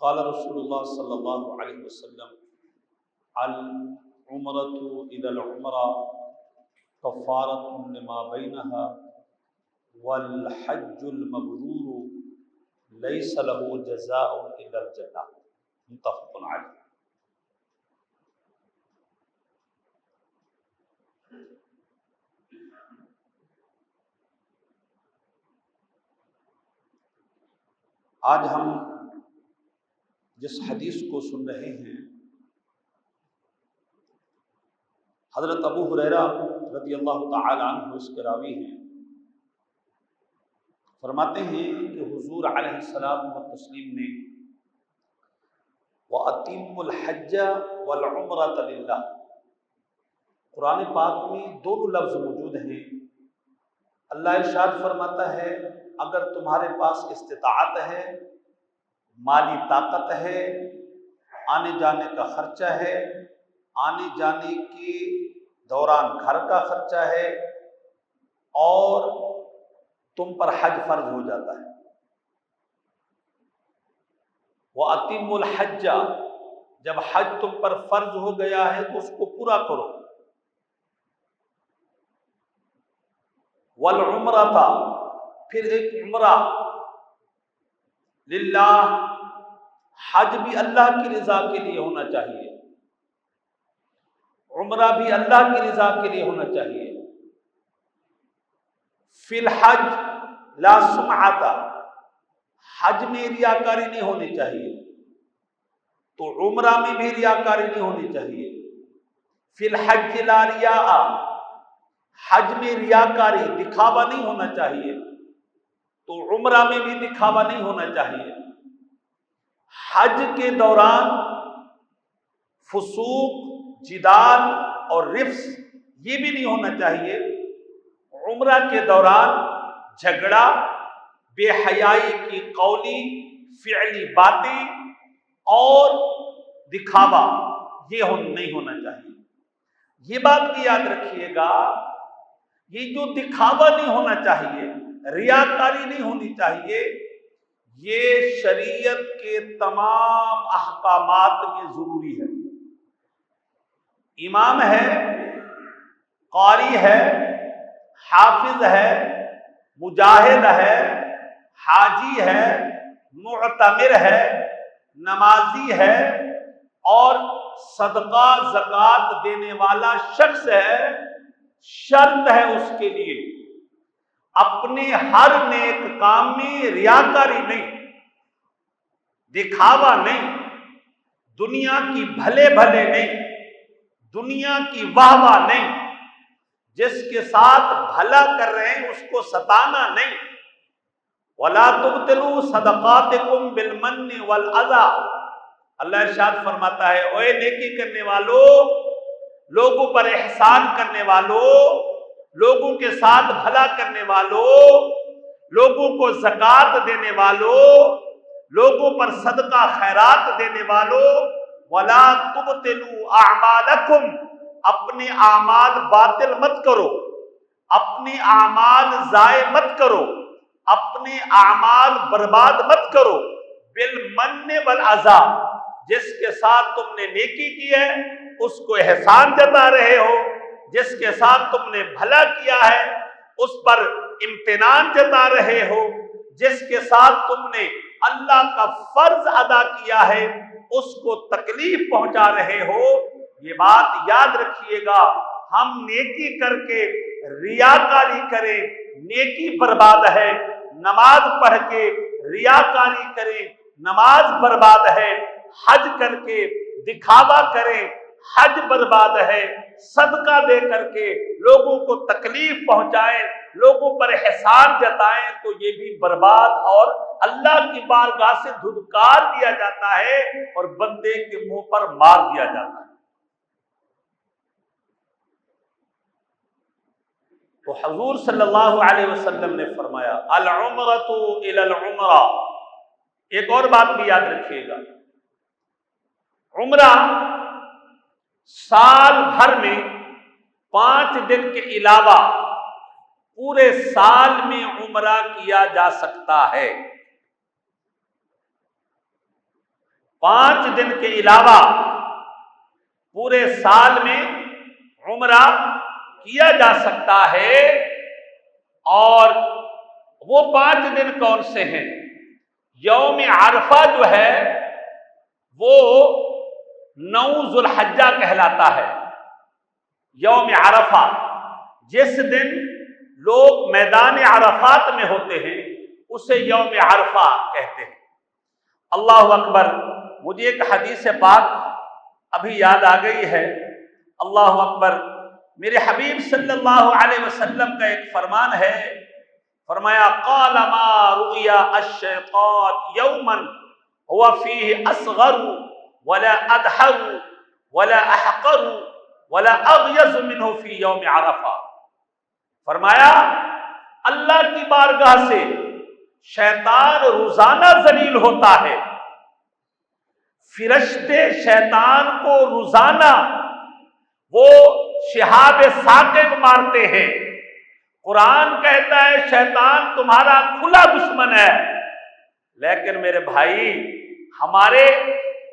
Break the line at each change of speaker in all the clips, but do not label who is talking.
قال رسول اللہ صلی اللہ علیہ وسلم العمرۃ الی العمرہ کفارۃ لما بینہا والحج المبرور لیس له جزاء الا الجنہ، متفق علیہ۔ آج ہم جس حدیث کو سن رہے ہیں حضرت ابو ہریرہ رضی اللہ تعالی عنہ اس کے راوی ہیں، فرماتے ہیں کہ حضور علیہ السلام و تسلیم نے وَأَتِمُّ الْحَجَّ وَالْعُمْرَةَ لِلَّهِ، قرآن پاک میں دونوں لفظ موجود ہیں۔ اللہ ارشاد فرماتا ہے اگر تمہارے پاس استطاعت ہے، مالی طاقت ہے، آنے جانے کا خرچہ ہے، آنے جانے کے دوران گھر کا خرچہ ہے، اور تم پر حج فرض ہو جاتا ہے۔ وَأَتِمُّ الْحَجَّ، جب حج تم پر فرض ہو گیا ہے تو اس کو پورا کرو۔ وَالْعُمْرَةَ، پھر ایک عمرہ، للہ، حج بھی اللہ کی رضا کے لیے ہونا چاہیے، عمرہ بھی اللہ کی رضا کے لیے ہونا چاہیے۔ فی الحج لا سمعۃ، حج میں ریاکاری نہیں ہونی چاہیے، تو عمرہ میں بھی ریاکاری نہیں ہونی چاہیے۔ فی الحج لا ریاء، حج میں ریاکاری، دکھاوا نہیں ہونا چاہیے، تو عمرہ میں بھی دکھاوا نہیں ہونا چاہیے۔ حج کے دوران فسوق، جدال اور رفث یہ بھی نہیں ہونا چاہیے۔ عمرہ کے دوران جھگڑا، بے حیائی کی قولی فعلی باتیں اور دکھاوا یہ نہیں ہونا چاہیے۔ یہ بات بھی یاد رکھیے گا، یہ جو دکھاوا نہیں ہونا چاہیے، ریاکاری نہیں ہونی چاہیے، یہ شریعت کے تمام احکامات میں ضروری ہے۔ امام ہے، قاری ہے، حافظ ہے، مجاہد ہے، حاجی ہے، معتمر ہے، نمازی ہے، اور صدقہ زکوٰۃ دینے والا شخص ہے، شرط ہے اس کے لیے اپنے ہر نیک کام میں ریاکاری نہیں، دکھاوا نہیں، دنیا کی بھلے بھلے نہیں، دنیا کی واہ واہ نہیں، جس کے ساتھ بھلا کر رہے ہیں اس کو ستانا نہیں۔ وَلَا تُبْطِلُوا صَدَقَاتِكُمْ بِالْمَنِّ وَالْأَذَىٰ، اللہ ارشاد فرماتا ہے اوے نیکی کرنے والو، لوگوں پر احسان کرنے والو، لوگوں کے ساتھ بھلا کرنے والو، لوگوں کو زکوٰۃ دینے والو، لوگوں پر صدقہ خیرات دینے والو، وَلَا تُبْطِلُوا أَعْمَالَكُمْ، اپنے اعمال باطل مت کرو، اپنے اعمال ضائع مت کرو، اپنے اعمال برباد مت کرو، بالمن والعذا، جس کے ساتھ تم نے نیکی کی ہے اس کو احسان جتا رہے ہو، جس کے ساتھ تم نے بھلا کیا ہے اس پر امتنان جتا رہے ہو، جس کے ساتھ تم نے اللہ کا فرض ادا کیا ہے اس کو تکلیف پہنچا رہے ہو۔ یہ بات یاد رکھیے گا، ہم نیکی کر کے ریاکاری کریں، نیکی برباد ہے، نماز پڑھ کے ریاکاری کریں، نماز برباد ہے، حج کر کے دکھاوا کریں، حج برباد ہے، صدقہ دے کر کے لوگوں کو تکلیف پہنچائیں، لوگوں پر احسان جتائیں، تو یہ بھی برباد اور اللہ کی بارگاہ سے دھتکار دیا جاتا ہے اور بندے کے منہ پر مار دیا جاتا ہے۔ تو حضور صلی اللہ علیہ وسلم نے فرمایا العمرۃ الی العمرہ۔ ایک اور بات بھی یاد رکھیے گا، عمرہ سال بھر میں 5 دن کے علاوہ پورے سال میں عمرہ کیا جا سکتا ہے۔ 5 دن کے علاوہ پورے سال میں عمرہ کیا جا سکتا ہے، اور وہ 5 دن کون سے ہیں؟ یوم عرفہ جو ہے وہ 9 ذو الحجہ کہلاتا ہے۔ یوم عرفہ، جس دن لوگ میدان عرفات میں ہوتے ہیں اسے یوم عرفہ کہتے ہیں۔ اللہ اکبر، مجھے ایک حدیث پاک ابھی یاد آ گئی ہے۔ اللہ اکبر، میرے حبیب صلی اللہ علیہ وسلم کا ایک فرمان ہے، فرمایا قال ما رؤیا الشیطان یوما هو فیہ اصغر ولا ادحر ولا احقر ولا اغیظ منہ فی یوم عرفہ۔ فرمایا اللہ کی بارگاہ سے شیطان روزانہ ذلیل ہوتا ہے، فرشتے شیطان کو روزانہ وہ شہاب ثاقب مارتے ہیں۔ قرآن کہتا ہے شیطان تمہارا کھلا دشمن ہے، لیکن میرے بھائی ہمارے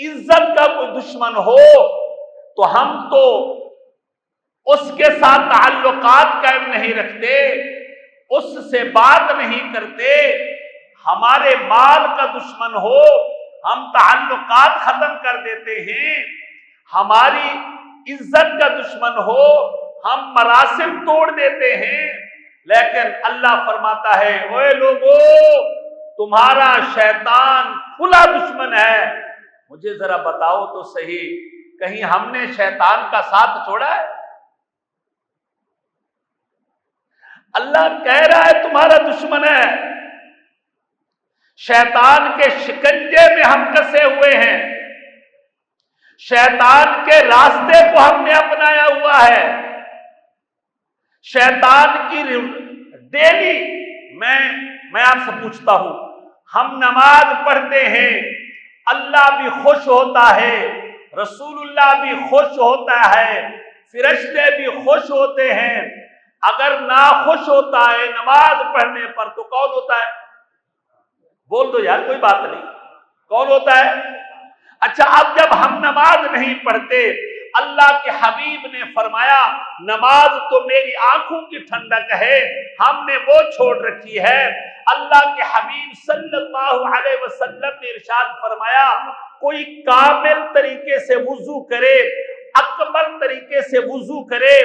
عزت کا کوئی دشمن ہو تو ہم تو اس کے ساتھ تعلقات قائم نہیں رکھتے، اس سے بات نہیں کرتے۔ ہمارے مال کا دشمن ہو ہم تعلقات ختم کر دیتے ہیں، ہماری عزت کا دشمن ہو ہم مراسم توڑ دیتے ہیں۔ لیکن اللہ فرماتا ہے اوے لوگو، تمہارا شیطان کھلا دشمن ہے۔ مجھے ذرا بتاؤ تو صحیح، کہیں ہم نے شیطان کا ساتھ چھوڑا ہے؟ اللہ کہہ رہا ہے تمہارا دشمن ہے، شیطان کے شکنجے میں ہم کسے ہوئے ہیں، شیطان کے راستے کو ہم نے اپنایا ہوا ہے، شیطان کی ڈیلی میں آپ سے پوچھتا ہوں، ہم نماز پڑھتے ہیں، اللہ بھی خوش ہوتا ہے، رسول اللہ بھی خوش ہوتا ہے، فرشتے بھی خوش ہوتے ہیں۔ اگر ناخوش ہوتا ہے نماز پڑھنے پر تو کون ہوتا ہے؟ بول دو یار، کوئی بات نہیں، کون ہوتا ہے؟ اچھا، اب جب ہم نماز نہیں پڑھتے، اللہ کے حبیب نے فرمایا نماز تو میری آنکھوں کی ٹھنڈک ہے، ہم نے وہ چھوڑ رکھی ہے۔ اللہ کے حبیب صلی اللہ علیہ وسلم نے ارشاد فرمایا کوئی کامل طریقے سے وضو کرے، اکمل طریقے سے وضو کرے،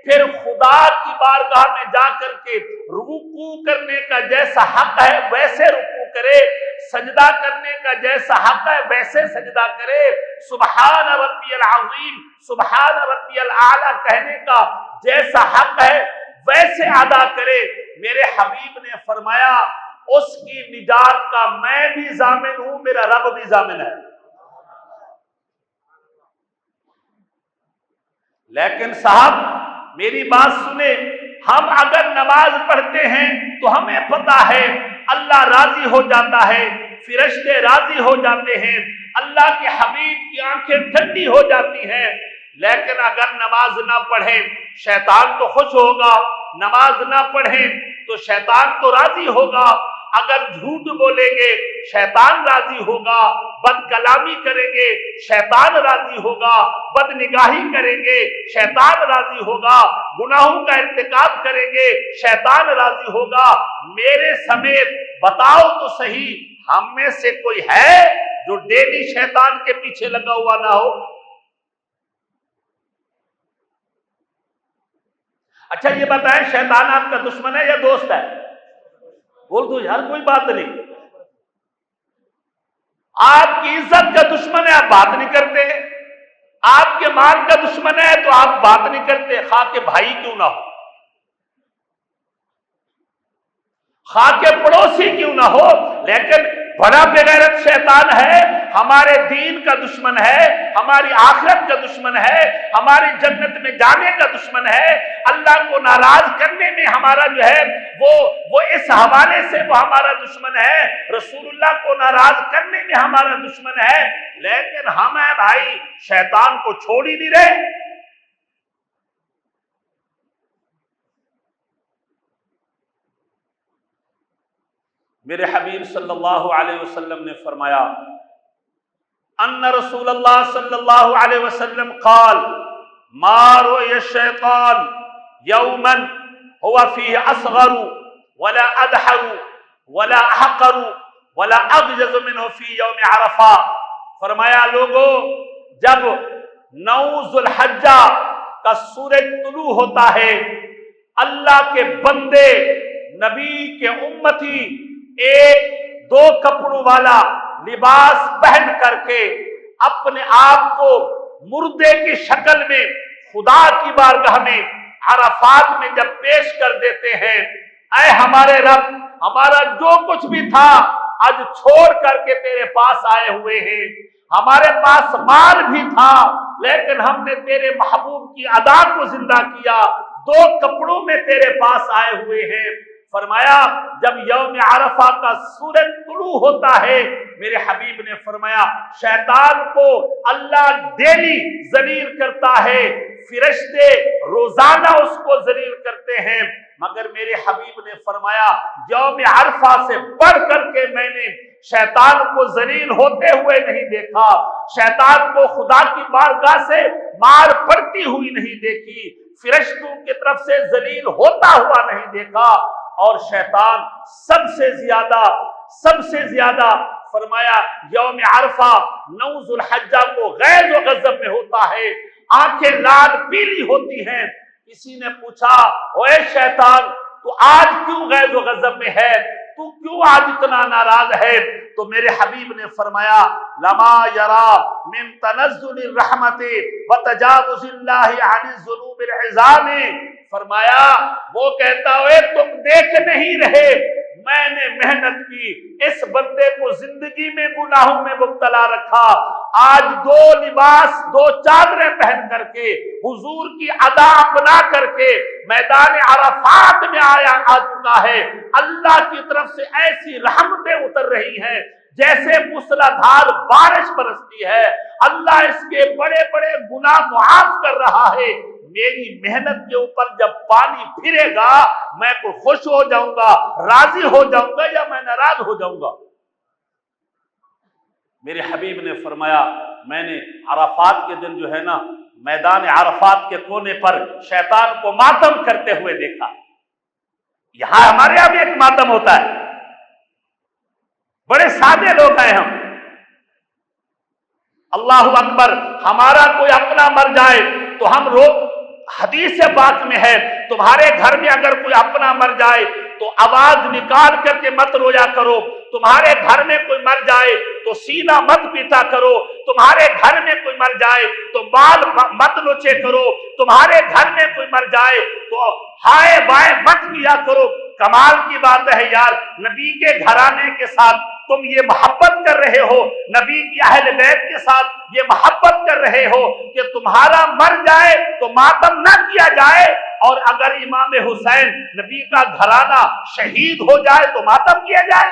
پھر خدا کی بارگاہ میں جا کر کے رکوع کرنے کا جیسا حق ہے ویسے رکوع کرے، سجدہ کرنے کا جیسا حق ہے ویسے سجدہ کرے، سبحان ربی العظیم سبحان ربی الاعلی کہنے کا جیسا حق ہے ویسے ادا کرے۔ میرے حبیب نے فرمایا اس کی نجات کا میں بھی ضامن ہوں، میرا رب بھی ضامن ہے۔ لیکن صاحب میری بات سنیں، ہم اگر نماز پڑھتے ہیں تو ہمیں پتا ہے اللہ راضی ہو جاتا ہے، فرشتے راضی ہو جاتے ہیں، اللہ کے حبیب کی آنکھیں ٹھنڈی ہو جاتی ہیں۔ لیکن اگر نماز نہ پڑھیں شیطان تو خوش ہوگا، نماز نہ پڑھیں تو شیطان تو راضی ہوگا، اگر جھوٹ بولیں گے شیطان راضی ہوگا، بد کلامی کریں گے شیطان راضی ہوگا، بد نگاہی کریں گے شیطان راضی ہوگا، گناہوں کا ارتکاب کریں گے شیطان راضی ہوگا۔ میرے سمیت بتاؤ تو صحیح، ہم میں سے کوئی ہے جو ڈیلی شیطان کے پیچھے لگا ہوا نہ ہو؟ اچھا یہ بتائیں شیطان آپ کا دشمن ہے یا دوست ہے؟ بول دو یار، کوئی بات نہیں۔ آپ کی عزت کا دشمن ہے آپ بات نہیں کرتے، آپ کے مال کا دشمن ہے تو آپ بات نہیں کرتے، خواہ کے بھائی کیوں نہ ہو، خواہ کے پڑوسی کیوں نہ ہو۔ لیکن بڑا بغیرت شیطان ہے، ہمارے دین کا دشمن ہے، ہماری آخرت کا دشمن ہے، ہماری جنت میں جانے کا دشمن ہے، اللہ کو ناراض کرنے میں ہمارا جو ہے وہ اس حوالے سے وہ ہمارا دشمن ہے، رسول اللہ کو ناراض کرنے میں ہمارا دشمن ہے۔ لیکن ہم ہیں بھائی شیطان کو چھوڑ ہی نہیں رہے۔ میرے حبیب صلی اللہ علیہ وسلم نے فرمایا ان رسول اللہ صلی اللہ علیہ وسلم قال ما رؤي الشیطان یوما هو فيه اصغر ولا ادحر ولا احقر ولا اغجز منه في يوم عرفہ. فرمایا لوگوں، جب 9 ذو الحجہ کا سورج طلوع ہوتا ہے، اللہ کے بندے، نبی کے امتی ایک 2 کپڑوں والا لباس پہن کر کے اپنے آپ کو مردے کی شکل میں خدا کی بارگاہ میں عرفات میں جب پیش کر دیتے ہیں، اے ہمارے رب، ہمارا جو کچھ بھی تھا آج چھوڑ کر کے تیرے پاس آئے ہوئے ہیں، ہمارے پاس مال بھی تھا لیکن ہم نے تیرے محبوب کی ادا کو زندہ کیا، 2 کپڑوں میں تیرے پاس آئے ہوئے ہیں. فرمایا جب یوم عرفہ کا سورج طلوع ہوتا ہے، میرے حبیب نے فرمایا شیطان کو اللہ ڈیلی ذلیل کرتا ہے، فرشتے روزانہ اس کو ذلیل کرتے ہیں، مگر میرے حبیب نے فرمایا یوم عرفہ سے بڑھ کر کے میں نے شیطان کو ذلیل ہوتے ہوئے نہیں دیکھا، شیطان کو خدا کی بارگاہ سے مار پڑتی ہوئی نہیں دیکھی، فرشتوں کی طرف سے ذلیل ہوتا ہوا نہیں دیکھا. اور شیطان سب سے زیادہ فرمایا یوم عرفہ 9 ذو الحجہ کو غیظ و غضب میں ہوتا ہے، آنکھیں لال پیلی ہوتی ہیں. کسی نے پوچھا اوے شیطان، تو آج کیوں غیظ و غضب میں ہے، تو کیوں آج اتنا ناراض ہے؟ تو میرے حبیب نے فرمایا لما یرا من تنزل الرحمت وتجاوز اللہ عن الذنوب العظام. فرمایا وہ کہتا ہے تم دیکھ نہیں رہے، میں نے محنت کی، اس بندے کو زندگی میں گناہوں میں مبتلا رکھا، آج 2 لباس 2 چادریں پہن کر کے حضور کی ادا اپنا کر کے میدان عرفات میں آ چکا ہے. اللہ کی طرف سے ایسی رحمتیں اتر رہی ہیں جیسے موسلادھار بارش برستی ہے، اللہ اس کے بڑے بڑے گناہ معاف کر رہا ہے. میری محنت کے اوپر جب پانی پھرے گا میں کو خوش ہو جاؤں گا، راضی ہو جاؤں گا یا میں ناراض ہو جاؤں گا؟ میرے حبیب نے فرمایا میں نے عرفات کے دن جو ہے نا میدان عرفات کے کونے پر شیطان کو ماتم کرتے ہوئے دیکھا. یہاں ہمارے یہاں بھی ایک ماتم ہوتا ہے، بڑے سادے لوگ ہیں ہم، اللہ اکبر، ہمارا کوئی اپنا مر جائے تو ہم حدیث پاک میں ہے تمہارے گھر میں اگر کوئی اپنا مر جائے تو آواز نکال کر کے مت رویا کرو، تمہارے گھر میں کوئی مر جائے تو سینہ مت پیٹا کرو، تمہارے گھر میں کوئی مر جائے تو بال مت نوچے کرو، تمہارے گھر میں کوئی مر جائے تو ہائے بائے مت کیا کرو. کمال کی بات ہے یار، نبی کے گھرانے کے ساتھ تم یہ محبت کر رہے ہو، نبی کی اہل بیت کے ساتھ یہ محبت کر رہے ہو کہ تمہارا مر جائے تو ماتم نہ کیا جائے، اور اگر امام حسین نبی کا گھرانہ شہید ہو جائے تو ماتم کیا جائے.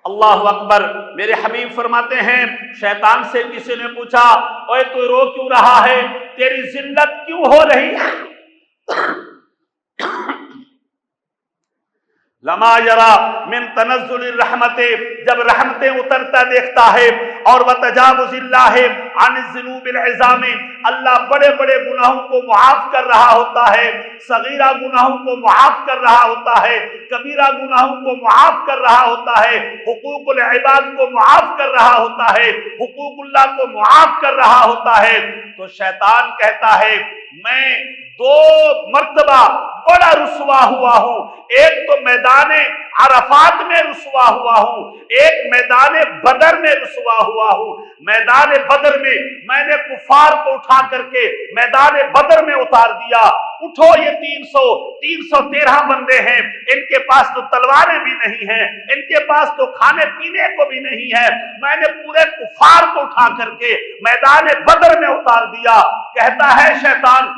اللہ اکبر. میرے حبیب فرماتے ہیں شیطان سے کسی نے پوچھا اوے تو رو کیوں رہا ہے، تیری ذلت کیوں ہو رہی ہے؟ لما یرا من تنزل الرحمت، جب رحمتیں اترتا دیکھتا ہے، اور وتجاوز اللہ عن الذنوب العظام، اللہ بڑے بڑے گناہوں کو معاف کر رہا ہوتا ہے، صغیرہ گناہوں کو معاف کر رہا ہوتا ہے، کبیرہ گناہوں کو معاف کر رہا ہوتا ہے، حقوق العباد کو معاف کر رہا ہوتا ہے، حقوق اللہ کو معاف کر رہا ہوتا ہے. تو شیطان کہتا ہے میں 2 مرتبہ بڑا رسوا ہوا ہوں، ایک تو میدان عرفات میں رسوا ہوا ہوں، ایک میدان بدر میں رسوا ہوا ہوں. میدان بدر میں میں نے کفار کو اٹھا کر کے میدان بدر میں اتار دیا. اٹھو یہ 313 بندے ہیں، ان کے پاس تو تلواریں بھی نہیں ہیں، ان کے پاس تو کھانے پینے کو بھی نہیں ہے، میں نے پورے کفار کو اٹھا کر کے میدان بدر میں اتار دیا. کہتا ہے شیطان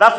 10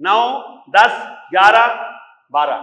9, 10, 11, 12,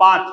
5।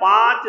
5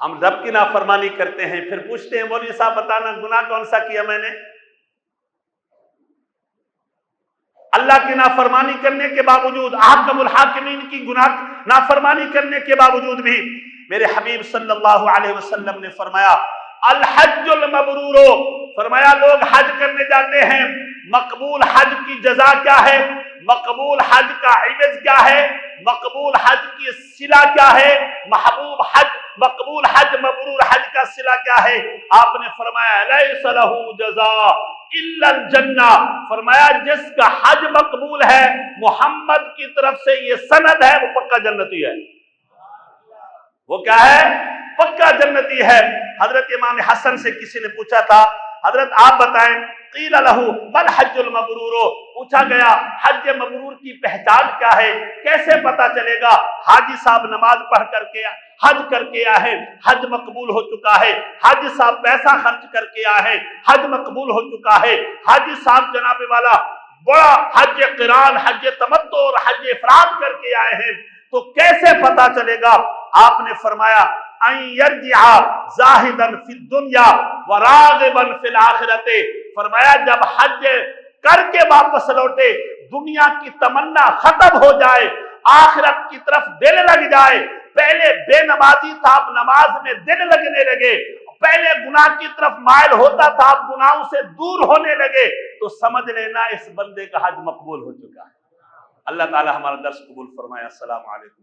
ہم رب کی نافرمانی کرتے ہیں، پھر پوچھتے ہیں مولوی صاحب بتانا گناہ کون سا کیا میں نے؟ اللہ کی نافرمانی کرنے کے باوجود، احکم الحاکمین کی گناہ نافرمانی کرنے کے باوجود بھی میرے حبیب صلی اللہ علیہ وسلم نے فرمایا الحج المبرور، فرمایا لوگ حج کرنے جاتے ہیں، مقبول حج کی جزا کیا ہے، مقبول حج کا عوض کیا ہے، مقبول حج کی صلہ کیا ہے، مقبول حج مبرور حج کا صلہ کیا ہے؟ آپ نے فرمایا لیس لہ جزاء الا الجنہ، فرمایا جس کا حج مقبول ہے محمد کی طرف سے یہ سند ہے وہ پکا جنتی ہے۔ وہ کیا ہے؟ پکا جنتی ہے۔ حضرت امام حسن سے کسی نے پوچھا تھا حضرت آپ بتائیں، قیل لہ مل حج المبرور، پوچھا گیا حج مبرور کی پہچان کیا ہے، کیسے پتا چلے گا؟ حاجی صاحب نماز پڑھ کر کے حج کر کے آئے، حج مقبول ہو چکا ہے، حاجی صاحب پیسہ خرچ کر کے آئے، حج مقبول ہو چکا ہے، حاجی صاحب جناب والا بڑا حج قران، حج تمتع اور حج افراد کر کے آئے ہیں، تو کیسے پتا چلے گا؟ آپ نے فرمایا ان یرجع زاہدا فی الدنیا وراغبا فی الآخرۃ، فرمایا جب حج کر کے واپس لوٹے، دنیا کی تمنا ختم ہو جائے، آخرت کی طرف دل لگ جائے، پہلے بے نمازی تھا اب نماز میں دل لگنے لگے، پہلے گناہ کی طرف مائل ہوتا تھا اب گناہوں سے دور ہونے لگے، تو سمجھ لینا اس بندے کا حج مقبول ہو چکا ہے۔ اللہ تعالی ہمارا درس قبول فرمائے۔ السلام علیکم۔